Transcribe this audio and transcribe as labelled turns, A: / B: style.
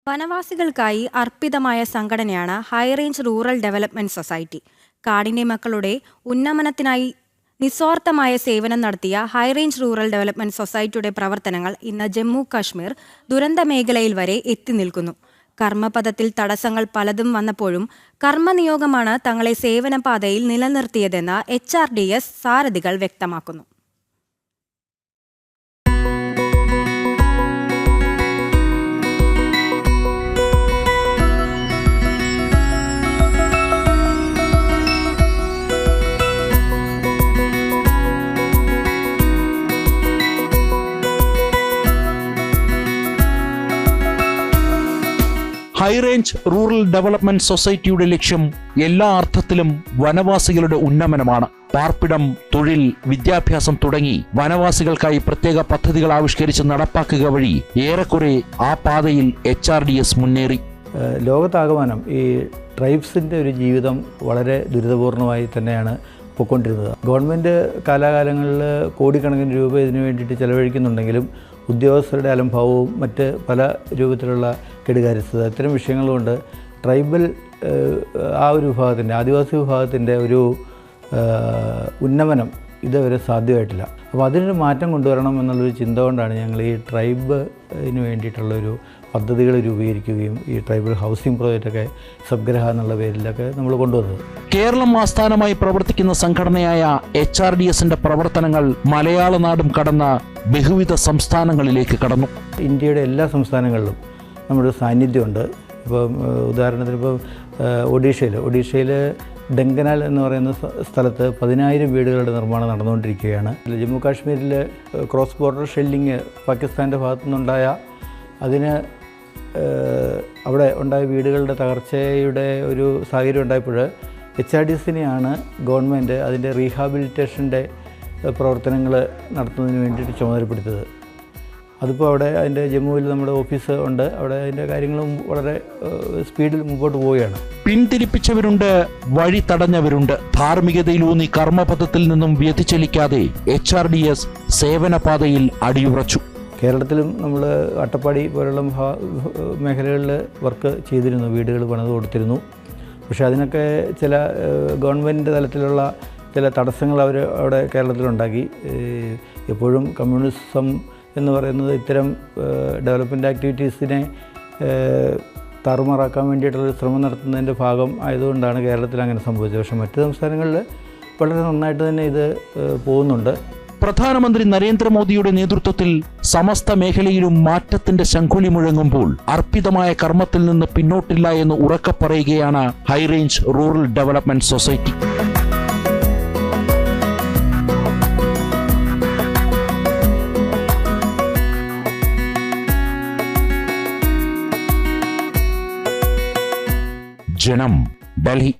A: വനവാസികൾക്കായി അർപ്പിതമായ സംഘടനയാണ് high range rural development society. കാടിന്റെ മക്കളുടെ ഉന്നമനത്തിനായി നിസ്വാർത്ഥമായ സേവനം നടത്തിയ ഹൈറേഞ്ച് റൂറൽ ഡെവലപ്മെന്റ് സൊസൈറ്റിയുടെ പ്രവർത്തനങ്ങൾ ഇന്ന് ജമ്മു കാശ്മീർ ദുരന്ത മേഖലയിൽ വരെ എത്തി നിൽക്കുന്നു. കർമ്മപഥത്തിൽ തടസ്സങ്ങൾ പലതും വന്നപ്പോഴും കർമ്മനിയോഗമാണ് തങ്ങളെ സേവനപാതയിൽ നിലനിർത്തിയതെന്ന് HRDS സാരഥികൾ വ്യക്തമാക്കുന്നു.
B: ഹൈറേഞ്ച് റൂറൽ ഡെവലപ്മെന്റ് സൊസൈറ്റിയുടെ ലക്ഷ്യം എല്ലാ അർത്ഥത്തിലും വനവാസികളുടെ ഉന്നമനമാണ്. പാർപ്പിടം, തൊഴിൽ, വിദ്യാഭ്യാസം തുടങ്ങി വനവാസികൾക്കായി പ്രത്യേക പദ്ധതികൾ ആവിഷ്കരിച്ച് നടപ്പാക്കുക വഴി ഏറെക്കുറെ ആ പാതയിൽ HRDS മുന്നേറി.
C: ലോകത്താകമാനം ഈ ട്രൈബ്സിൻ്റെ ഒരു ജീവിതം വളരെ ദുരിതപൂർണമായി തന്നെയാണ് പോയിക്കൊണ്ടിരുന്നത്. ഗവൺമെൻറ് കാലാകാലങ്ങളിൽ കോടിക്കണക്കിന് രൂപ ഇതിനു വേണ്ടിയിട്ട് ചെലവഴിക്കുന്നുണ്ടെങ്കിലും ഉദ്യോഗസ്ഥരുടെ അലംഭാവവും മറ്റ് പല രൂപത്തിലുള്ള കെടുകാര്യസ്ഥത ഇത്തരം വിഷയങ്ങളുകൊണ്ട് ട്രൈബൽ ആ ഒരു വിഭാഗത്തിൻ്റെ, ആദിവാസി വിഭാഗത്തിൻ്റെ ഒരു ഉന്നമനം ഇതുവരെ സാധ്യമായിട്ടില്ല. അപ്പോൾ അതിനൊരു മാറ്റം കൊണ്ടുവരണം എന്നുള്ളൊരു ചിന്ത കൊണ്ടാണ് ഞങ്ങൾ ഈ ട്രൈബിന് വേണ്ടിയിട്ടുള്ളൊരു പദ്ധതികൾ രൂപീകരിക്കുകയും ഈ ട്രൈബൽ ഹൗസിംഗ് പ്രോജക്റ്റൊക്കെ സബ്ഗ്രഹ എന്നുള്ള പേരിലൊക്കെ നമ്മൾ കൊണ്ടുവന്നത്.
B: കേരളം ആസ്ഥാനമായി പ്രവർത്തിക്കുന്ന സംഘടനയായ HRDSന്റെ പ്രവർത്തനങ്ങൾ മലയാള നാടും കടന്ന ബഹുവിധ സംസ്ഥാനങ്ങളിലേക്ക് കടന്നു.
C: ഇന്ത്യയുടെ എല്ലാ സംസ്ഥാനങ്ങളിലും നമ്മുടെ സാന്നിധ്യമുണ്ട്. ഇപ്പം ഉദാഹരണത്തിന് ഇപ്പോൾ ഒഡീഷയിൽ ഡെങ്കനാൽ എന്ന് പറയുന്ന സ്ഥലത്ത് 10,000 വീടുകളുടെ നിർമ്മാണം നടന്നുകൊണ്ടിരിക്കുകയാണ്. ജമ്മു കാശ്മീരിൽ ക്രോസ് ബോർഡർ ഷെല്ലിങ് പാകിസ്ഥാൻ്റെ ഭാഗത്തു നിന്നുണ്ടായ അതിന് അവിടെ ഉണ്ടായ വീടുകളുടെ തകർച്ചയുടെ ഒരു സാഹചര്യം ഉണ്ടായപ്പോൾ HRDSനെയാണ് ഗവൺമെൻറ് അതിൻ്റെ റീഹാബിലിറ്റേഷൻ്റെ പ്രവർത്തനങ്ങൾ നടത്തുന്നതിന് വേണ്ടിയിട്ട് ചുമതലപ്പെടുത്തിയത്. അതിപ്പോൾ അവിടെ അതിൻ്റെ ജമ്മുവിൽ നമ്മുടെ ഓഫീസ് ഉണ്ട്. അവിടെ അതിൻ്റെ കാര്യങ്ങളും വളരെ സ്പീഡിൽ മുമ്പോട്ട് പോവുകയാണ്.
B: പിന്തിരിപ്പിച്ചവരുണ്ട്, വഴി തടഞ്ഞവരുണ്ട്. ധാർമ്മികതയിലൂന്നി കർമ്മപഥത്തിൽ നിന്നും വ്യതിചലിക്കാതെ HRDS സേവനപാതയിൽ അടിയുറച്ചു.
C: കേരളത്തിലും നമ്മൾ അട്ടപ്പാടി പോലുള്ള മേഖലകളിൽ വർക്ക് ചെയ്തിരുന്നു, വീടുകൾ പണിത് കൊടുത്തിരുന്നു. പക്ഷേ അതിനൊക്കെ ചില ഗവൺമെൻറ് തലത്തിലുള്ള ചില തടസ്സങ്ങൾ അവിടെ കേരളത്തിലുണ്ടാക്കി. എപ്പോഴും കമ്മ്യൂണിസം എന്ന് പറയുന്നത് ഇത്തരം ഡെവലപ്മെൻറ്റ് ആക്ടിവിറ്റീസിനെ താറുമാറാക്കാൻ വേണ്ടിയിട്ടുള്ള ശ്രമം നടത്തുന്നതിൻ്റെ ഭാഗം ആയതുകൊണ്ടാണ് കേരളത്തിൽ അങ്ങനെ സംഭവിച്ചത്. പക്ഷേ മറ്റ് സംസ്ഥാനങ്ങളിൽ വളരെ നന്നായിട്ട് തന്നെ ഇത് പോകുന്നുണ്ട്.
B: പ്രധാനമന്ത്രി നരേന്ദ്രമോദിയുടെ നേതൃത്വത്തിൽ സമസ്ത മേഖലയിലും മാറ്റത്തിന്റെ ശംഖുലി മുഴങ്ങുമ്പോൾ അർപ്പിതമായ കർമ്മത്തിൽ നിന്ന് പിന്നോട്ടില്ല എന്ന് ഉറക്കെ പറയുകയാണ് ഹൈറേഞ്ച് റൂറൽ ഡെവലപ്മെന്റ് സൊസൈറ്റി. ജനം, ഡൽഹി.